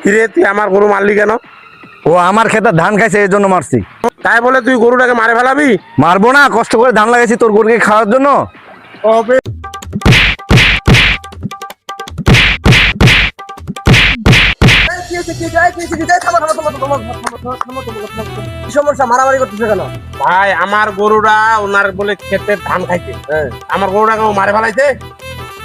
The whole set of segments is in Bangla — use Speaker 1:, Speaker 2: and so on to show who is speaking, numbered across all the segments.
Speaker 1: কিরে তুই আমার গরু মারলি কেন?
Speaker 2: ও আমার খেতে ধান খাইছে এই জন্য মারছি।
Speaker 1: তাই বলে তুই গরুটাকে মারে ফেলাবি?
Speaker 2: মারবো না, কষ্ট করে ধান লাগাইছি তোর গরুকে খাওয়ার জন্য।
Speaker 1: তবে
Speaker 3: সমস্যা মারামারি করতেছে কেন?
Speaker 1: ভাই আমার গরুটা ওনার বলে খেতে ধান খাইছে, আমার গরুটাকে ও মারে ফেলাইছে।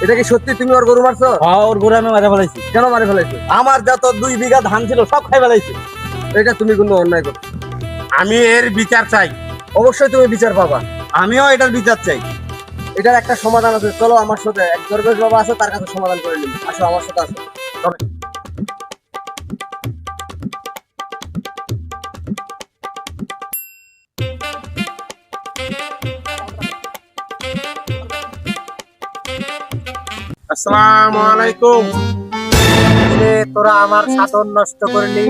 Speaker 3: এটা কি সত্যি তুমি ওর গরু মারছো?
Speaker 2: ওর গরু আমি মারা ফেলাইছি।
Speaker 3: কেন মারি ফেলাইছো?
Speaker 2: আমার যত 2 বিঘা ধান ছিল সব খাই ফেলাইছে।
Speaker 3: এটা তুমি কোনো অন্যায় করছো।
Speaker 1: আমি এর বিচার চাই।
Speaker 3: অবশ্যই তুমি বিচার পাবা।
Speaker 2: আমিও এটার বিচার চাই।
Speaker 3: এটার একটা সমাধান আছে, চলো আমার সাথে। এক দরবেশ বাবা আছে, তার কাছে সমাধান করে নিবো। আসো আমার সাথে আসো।
Speaker 1: আসসালামু আলাইকুম।
Speaker 3: তোরা আমার সাধন নষ্ট করলি,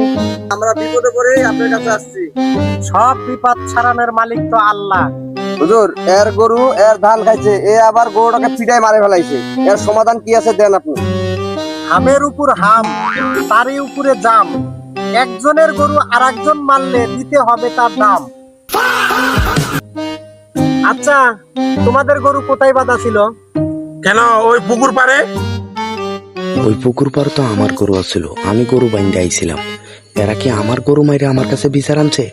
Speaker 3: আমরা বিপদে পড়ে আপনার কাছে আসছি। সব বিপদ ছাড়ানোর মালিক তো আল্লাহ। হুজুর, এর গরু এর ধান খাইছে, এ আবার গরুটাকে পিটাই মারে ফেলাইছে। এর সমাধান কি আছে দেন আপনি।
Speaker 4: হামের উপর হাম, তারই উপরে জাম। একজনের গরু আর একজন মারলে দিতে হবে তার দাম। আচ্ছা, তোমাদের গরু কোথায় বাঁধা ছিল?
Speaker 1: কেন ওই পুকুর পারে?
Speaker 5: ওই পুকুর পার তো আমার গরু আছিল, আমি গরু বাইন্দে আইছিলাম। এরা কি আমার গরু মাইরে আমার কাছে বিচার আনছে?